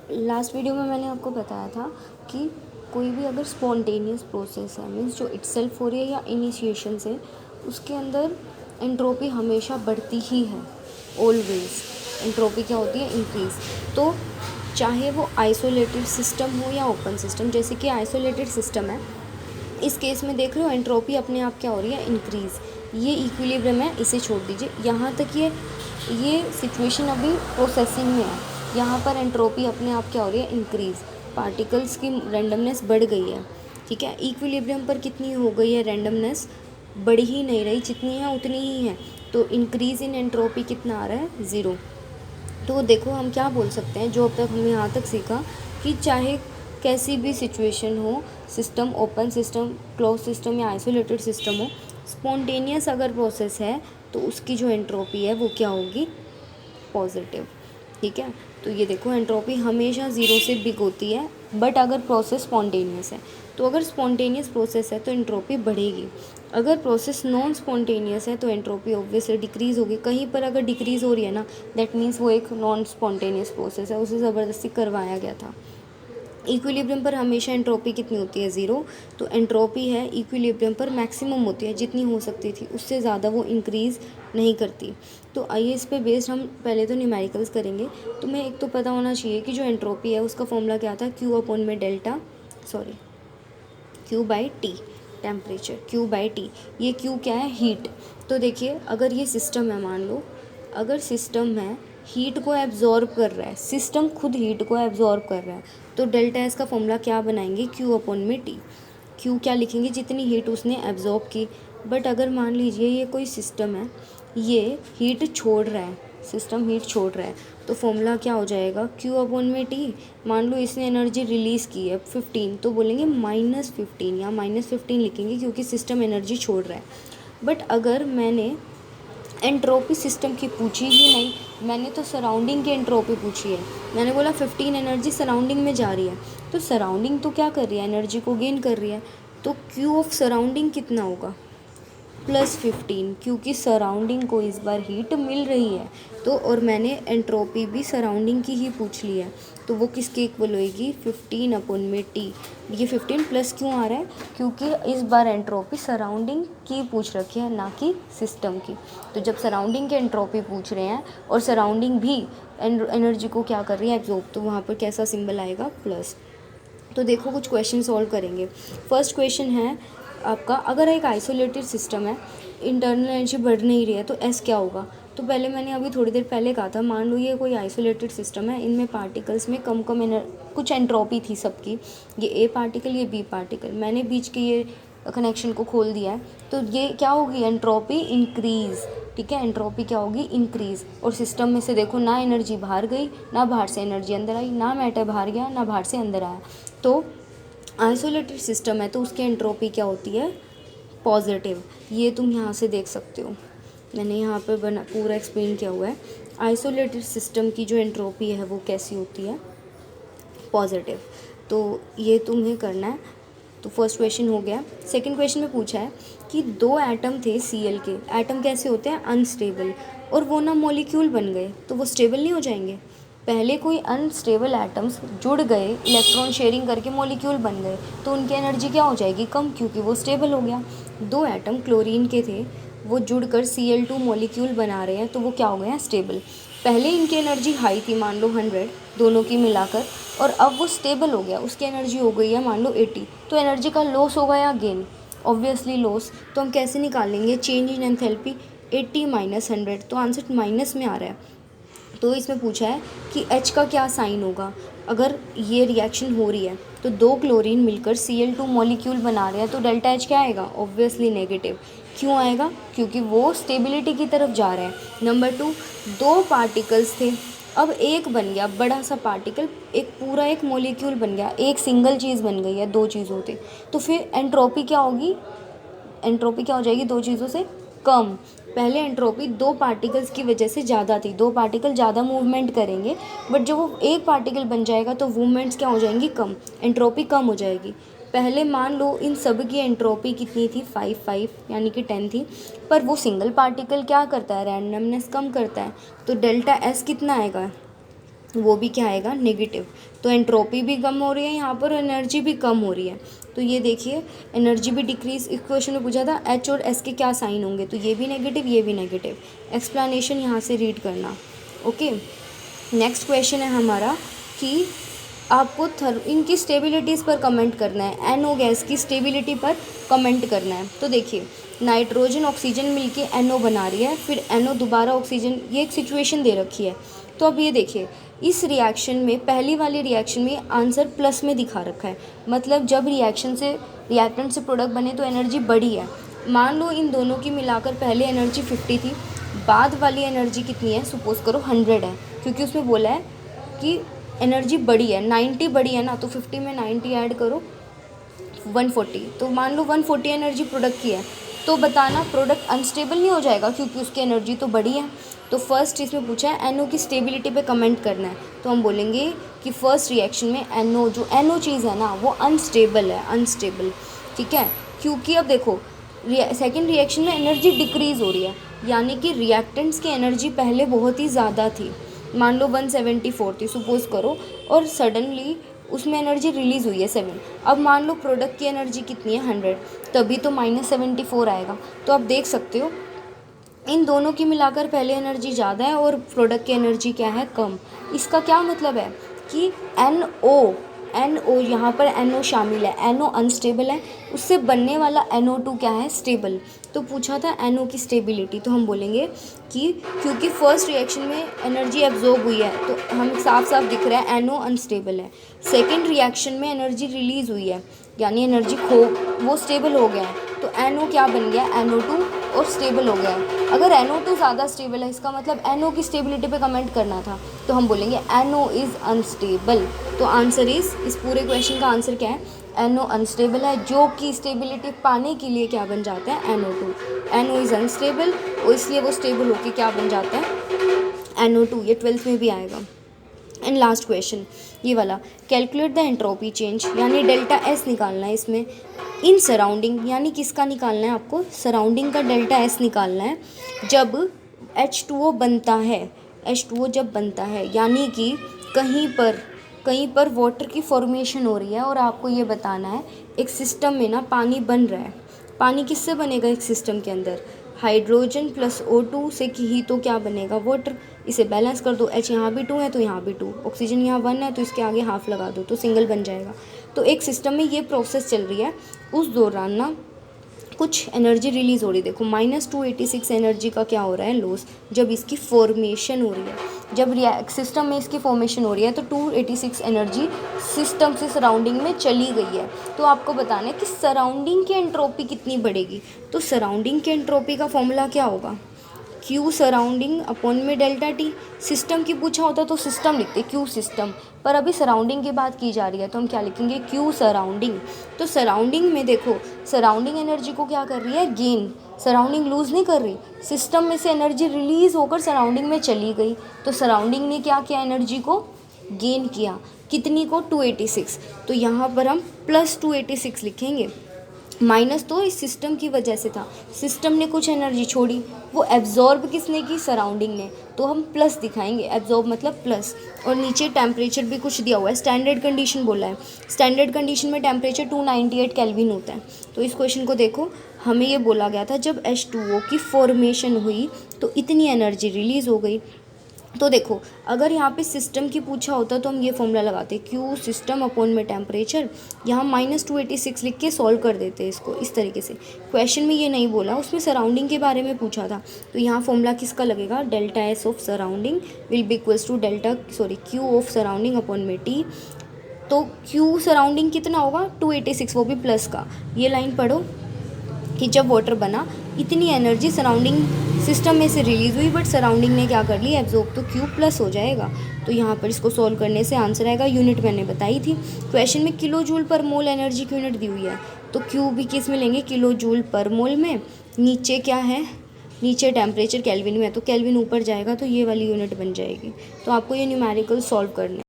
Last video में मैंने आपको बताया था कि कोई भी अगर स्पॉन्टेनियस प्रोसेस है, मीन्स जो इटसेल्फ हो रही है या इनिशिएशन से, उसके अंदर एंट्रोपी हमेशा बढ़ती ही है। ऑलवेज एंट्रोपी क्या होती है? इंक्रीज। तो चाहे वो आइसोलेटेड सिस्टम हो या ओपन सिस्टम, जैसे कि आइसोलेटेड सिस्टम है, इस केस में देख रहे हो एंट्रोपी अपने आप क्या हो रही है? इंक्रीज़। ये इक्विलिब्रियम है, इसे छोड़ दीजिए। यहाँ तक ये सिचुएशन अभी प्रोसेसिंग में है। यहाँ पर एंट्रोपी अपने आप क्या हो रही है? इंक्रीज़। पार्टिकल्स की रैंडमनेस बढ़ गई है, ठीक है। इक्विलिब्रियम पर कितनी हो गई है रैंडमनेस? बढ़ ही नहीं रही, जितनी है उतनी ही है। तो इंक्रीज़ इन एंट्रोपी कितना आ रहा है? 0। तो देखो हम क्या बोल सकते हैं, जो अब तक हमने यहाँ तक सीखा, कि चाहे कैसी भी सिचुएशन हो, system open system, close system या आइसोलेटेड सिस्टम हो, स्पॉन्टेनियस अगर प्रोसेस है तो उसकी जो एंट्रोपी है वो क्या होगी? पॉजिटिव, ठीक है। तो ये देखो एंट्रोपी हमेशा 0 से बिग होती है, बट अगर प्रोसेस स्पॉन्टेनियस है, तो अगर स्पॉन्टेनियस प्रोसेस है तो एंट्रोपी बढ़ेगी। अगर प्रोसेस नॉन स्पॉन्टेनियस है तो एंट्रोपी ऑब्वियसली डिक्रीज़ होगी। कहीं पर अगर डिक्रीज़ हो रही है ना, दैट मीन्स वो एक नॉन स्पॉन्टेनियस प्रोसेस है, उसे ज़बरदस्ती करवाया गया था। इक्विलिब्रियम पर हमेशा एंट्रोपी कितनी होती है? 0। तो एंट्रोपी है इक्विलिब्रियम पर मैक्सिमम होती है, जितनी हो सकती थी उससे ज़्यादा वो इंक्रीज़ नहीं करती। तो आइए इस पे बेस्ड हम पहले तो न्यूमेरिकल्स करेंगे। तो मैं एक तो पता होना चाहिए कि जो एंट्रोपी है उसका फॉर्मूला क्या था? Q by T, temperature Q by T. ये Q क्या है? हीट। तो देखिए अगर ये सिस्टम है, मान लो अगर सिस्टम है, हीट को एब्जॉर्ब कर रहा है, सिस्टम खुद हीट को एब्जॉर्ब कर रहा है, तो डेल्टा एस का फॉर्मूला क्या बनाएंगे? Q/T। Q क्या लिखेंगे? जितनी हीट उसने एब्जॉर्ब की। बट अगर मान लीजिए ये कोई सिस्टम है, ये हीट छोड़ रहा है, सिस्टम हीट छोड़ रहा है, तो फॉर्मूला क्या हो जाएगा? Q/T। मान लो इसने एनर्जी रिलीज़ की है 15, तो बोलेंगे -15 या -15 लिखेंगे क्योंकि सिस्टम एनर्जी छोड़ रहा है। बट अगर मैंने एंट्रोपी सिस्टम की पूछी ही नहीं, मैंने तो सराउंडिंग की एंट्रोपी पूछी है। मैंने बोला 15 एनर्जी सराउंडिंग में जा रही है, तो सराउंडिंग तो क्या कर रही है? एनर्जी को गेन कर रही है। तो Q ऑफ सराउंडिंग कितना होगा? +15, क्योंकि सराउंडिंग को इस बार हीट मिल रही है। तो और मैंने एंट्रोपी भी सराउंडिंग की ही पूछ ली है, तो वो किसके इक्वल होएगी? 15/T। ये 15 प्लस क्यों आ रहा है? क्योंकि इस बार एंट्रोपी सराउंडिंग की पूछ रखी है, ना कि सिस्टम की। तो जब सराउंडिंग की एंट्रोपी पूछ रहे हैं और सराउंडिंग भी एनर्जी को क्या कर रही है? एब्जॉर्ब, तो वहाँ पर कैसा सिंबल आएगा? प्लस। तो देखो कुछ क्वेश्चन सॉल्व करेंगे। फर्स्ट क्वेश्चन है आपका, अगर एक आइसोलेटेड सिस्टम है, इंटरनल एनर्जी बढ़ नहीं रही है, तो एस क्या होगा? तो पहले मैंने अभी थोड़ी देर पहले कहा था, मान लो ये कोई आइसोलेटेड सिस्टम है, इनमें पार्टिकल्स में कम कम कुछ एंट्रोपी थी सबकी, ये ए पार्टिकल, ये बी पार्टिकल, मैंने बीच के ये कनेक्शन को खोल दिया है, तो ये क्या होगी? एंट्रोपी इंक्रीज़, ठीक है। एंट्रोपी क्या होगी? इंक्रीज़। और सिस्टम में से देखो ना एनर्जी बाहर गई, ना बाहर से एनर्जी अंदर आई, ना मैटर बाहर गया, ना बाहर से अंदर आया। तो आइसोलेटेड सिस्टम है तो उसकी एंट्रोपी क्या होती है? पॉजिटिव। ये तुम यहाँ से देख सकते हो, मैंने यहाँ पे पूरा एक्सप्लेन किया हुआ है। आइसोलेटेड सिस्टम की जो एंट्रोपी है वो कैसी होती है? पॉजिटिव। तो ये तुम्हें करना है। तो फर्स्ट क्वेश्चन हो गया। सेकंड क्वेश्चन में पूछा है कि 2 एटम थे Cl के। एटम कैसे होते हैं? अनस्टेबल। और वो ना मॉलिक्यूल बन गए, तो वो स्टेबल नहीं हो जाएंगे? पहले कोई अनस्टेबल एटम्स जुड़ गए, इलेक्ट्रॉन शेयरिंग करके मॉलिक्यूल बन गए, तो उनकी एनर्जी क्या हो जाएगी? कम, क्योंकि वो स्टेबल हो गया। 2 एटम क्लोरीन के थे, वो जुड़कर Cl2 मॉलिक्यूल बना रहे हैं, तो वो क्या हो गए हैं? स्टेबल। पहले इनकी एनर्जी हाई थी, मान लो 100, दोनों की मिलाकर, और अब वो स्टेबल हो गया, उसकी एनर्जी हो गई है मान लो 80। तो एनर्जी का लॉस होगा या गेन? Obviously loss. तो हम कैसे निकालेंगे चेंज इन एंथैल्पी? 80 - 100, तो आंसर माइनस में आ रहा है। तो इसमें पूछा है कि H का क्या साइन होगा अगर ये रिएक्शन हो रही है, तो 2 क्लोरीन मिलकर Cl2 मॉलिक्यूल बना रहे हैं, तो डेल्टा H क्या आएगा? Obviously negative. क्यों आएगा? क्योंकि वो स्टेबिलिटी की तरफ जा रहे हैं। नंबर 2, 2 पार्टिकल्स थे, अब एक बन गया बड़ा सा पार्टिकल, एक पूरा एक मॉलिक्यूल बन गया, एक सिंगल चीज़ बन गई है 2 चीज़ों से, तो फिर एंट्रोपी क्या होगी? एंट्रोपी क्या हो जाएगी? 2 चीज़ों से कम। पहले एंट्रोपी 2 पार्टिकल्स की वजह से ज़्यादा थी, 2 पार्टिकल ज़्यादा मूवमेंट करेंगे, बट जब वो एक पार्टिकल बन जाएगा तो मूवमेंट्स क्या हो जाएंगी? कम, एंट्रोपी कम हो जाएगी। पहले मान लो इन सब की एंट्रोपी कितनी थी? 5 यानी कि 10 थी, पर वो सिंगल पार्टिकल क्या करता है? रैंडमनेस कम करता है, तो डेल्टा एस कितना आएगा? वो भी क्या आएगा, नेगेटिव। तो एंट्रोपी भी कम हो रही है यहाँ पर, एनर्जी भी कम हो रही है। तो ये देखिए एनर्जी भी डिक्रीज, इस क्वेश्चन में पूछा था एच और एस के क्या साइन होंगे, तो ये भी नेगेटिव, ये भी नेगेटिव। एक्सप्लेनेशन यहाँ से रीड करना। ओके, नेक्स्ट क्वेश्चन है हमारा कि आपको इनकी स्टेबिलिटीज़ पर कमेंट करना है, NO गैस की स्टेबिलिटी पर कमेंट करना है। तो देखिए नाइट्रोजन ऑक्सीजन मिलके NO बना रही है, फिर NO दोबारा ऑक्सीजन, ये एक सिचुएशन दे रखी है। तो अब ये देखिए इस रिएक्शन में, पहली वाली रिएक्शन में आंसर प्लस में दिखा रखा है, मतलब जब रिएक्टेंट से प्रोडक्ट बने तो एनर्जी बढ़ी है। मान लो इन दोनों की मिलाकर पहले एनर्जी 50 थी, बाद वाली एनर्जी कितनी है, सपोज करो 100 है, क्योंकि उसमें बोला है कि एनर्जी बढ़ी है, 90 बढ़ी है ना, तो 50 में 90 ऐड करो 140, तो मान लो 140 एनर्जी प्रोडक्ट की है। तो बताना प्रोडक्ट अनस्टेबल नहीं हो जाएगा, क्योंकि उसकी एनर्जी तो बढ़ी है। तो फर्स्ट इसमें पूछा है NO की स्टेबिलिटी पे कमेंट करना है, तो हम बोलेंगे कि फर्स्ट रिएक्शन में NO, जो NO चीज़ है ना वो अनस्टेबल है, अनस्टेबल, ठीक है। क्योंकि अब देखो सेकेंड रिएक्शन में एनर्जी डिक्रीज़ हो रही है, यानी कि रिएक्टेंट्स की एनर्जी पहले बहुत ही ज़्यादा थी, मान लो 174 थी सपोज करो, और सडनली उसमें एनर्जी रिलीज़ हुई है 7। अब मान लो प्रोडक्ट की एनर्जी कितनी है 100, तभी तो -74 आएगा। तो आप देख सकते हो इन दोनों की मिलाकर पहले एनर्जी ज़्यादा है और प्रोडक्ट की एनर्जी क्या है, कम। इसका क्या मतलब है कि NO यहाँ पर NO शामिल है, NO अनस्टेबल है, उससे बनने वाला NO2 क्या है, स्टेबल। तो पूछा था NO की स्टेबिलिटी, तो हम बोलेंगे कि क्योंकि फर्स्ट रिएक्शन में एनर्जी एब्जॉर्ब हुई है, तो हमें साफ साफ दिख रहा है NO अनस्टेबल है। सेकेंड रिएक्शन में एनर्जी रिलीज़ हुई है, यानी एनर्जी वो स्टेबल हो गया है, तो NO क्या बन गया, NO2, और स्टेबल हो गया है। अगर NO2 ज़्यादा स्टेबल है, इसका मतलब NO की स्टेबिलिटी पे कमेंट करना था, तो हम बोलेंगे NO इज़ अनस्टेबल। तो आंसर इस पूरे क्वेश्चन का आंसर क्या है, NO अनस्टेबल है, जो कि स्टेबिलिटी पाने के लिए क्या बन जाता है, NO2। NO इज़ अनस्टेबल, और इसलिए वो स्टेबल होकर क्या बन जाता है, NO2। ये 12th में भी आएगा। एंड लास्ट क्वेश्चन ये वाला, कैलकुलेट द एंट्रोपी चेंज, यानी डेल्टा एस निकालना है इसमें इन सराउंडिंग, यानी किसका निकालना है आपको, सराउंडिंग का डेल्टा एस निकालना है जब H2O बनता है। H2O जब बनता है यानी कि कहीं पर वाटर की फॉर्मेशन हो रही है, और आपको ये बताना है एक सिस्टम में ना पानी बन रहा है। पानी किससे बनेगा एक सिस्टम के अंदर, हाइड्रोजन प्लस O2 से ही तो क्या बनेगा, वाटर। इसे बैलेंस कर दो, H यहाँ भी 2 है तो यहाँ भी 2, ऑक्सीजन यहाँ 1 है तो इसके आगे हाफ लगा दो तो सिंगल बन जाएगा। तो एक सिस्टम में ये प्रोसेस चल रही है, उस दौरान ना कुछ एनर्जी रिलीज़ हो रही है। देखो -286 एनर्जी का क्या हो रहा है, लॉस, जब इसकी फॉर्मेशन हो रही है। जब सिस्टम में इसकी फॉर्मेशन हो रही है तो 286 एनर्जी सिस्टम से सराउंडिंग में चली गई है। तो आपको बताना है कि सराउंडिंग की एंट्रोपी कितनी बढ़ेगी। तो सराउंडिंग की एंट्रोपी का फॉर्मूला क्या होगा, Q सराउंडिंग अपॉन में डेल्टा T। सिस्टम की पूछा होता तो सिस्टम लिखते Q सिस्टम, पर अभी सराउंडिंग की बात की जा रही है तो हम क्या लिखेंगे, Q सराउंडिंग। तो सराउंडिंग में देखो, सराउंडिंग एनर्जी को क्या कर रही है, गेन, सराउंडिंग लूज़ नहीं कर रही, सिस्टम में से एनर्जी रिलीज़ होकर सराउंडिंग में चली गई। तो सराउंडिंग ने क्या किया, एनर्जी को गेन किया, कितनी को, 286। तो यहाँ पर हम +286 लिखेंगे। माइनस तो इस सिस्टम की वजह से था, सिस्टम ने कुछ एनर्जी छोड़ी, वो एब्जॉर्ब किसने की, सराउंडिंग ने, तो हम प्लस दिखाएंगे, एब्जॉर्ब मतलब प्लस। और नीचे टेम्परेचर भी कुछ दिया हुआ है, स्टैंडर्ड कंडीशन बोला है, स्टैंडर्ड कंडीशन में टेम्परेचर 298 केल्विन होता है। तो इस क्वेश्चन को देखो, हमें ये बोला गया था जब H2O की फॉर्मेशन हुई तो इतनी एनर्जी रिलीज़ हो गई। तो देखो अगर यहाँ पे सिस्टम की पूछा होता तो हम ये फॉर्मूला लगाते, Q सिस्टम अपॉन में टेम्परेचर, यहाँ -286 लिख के सॉल्व कर देते इसको इस तरीके से। क्वेश्चन में ये नहीं बोला, उसमें सराउंडिंग के बारे में पूछा था, तो यहाँ फॉर्मूला किसका लगेगा, delta S of surrounding will be equals to Q of surrounding upon में T। तो Q सराउंडिंग कितना होगा, 286, वो भी प्लस का। ये लाइन पढ़ो कि जब वाटर बना इतनी एनर्जी सराउंडिंग सिस्टम में से रिलीज़ हुई, बट सराउंडिंग ने क्या कर ली, एब्जॉर्ब, तो Q प्लस हो जाएगा। तो यहाँ पर इसको सॉल्व करने से आंसर आएगा, यूनिट मैंने बताई थी क्वेश्चन में, किलो जूल पर मोल एनर्जी की यूनिट दी हुई है, तो Q भी किस में लेंगे, किलो जूल पर मोल में। नीचे क्या है, नीचे टेम्परेचर केल्विन में है, तो केल्विन ऊपर जाएगा तो ये वाली यूनिट बन जाएगी। तो आपको ये न्यूमेरिकल सॉल्व करने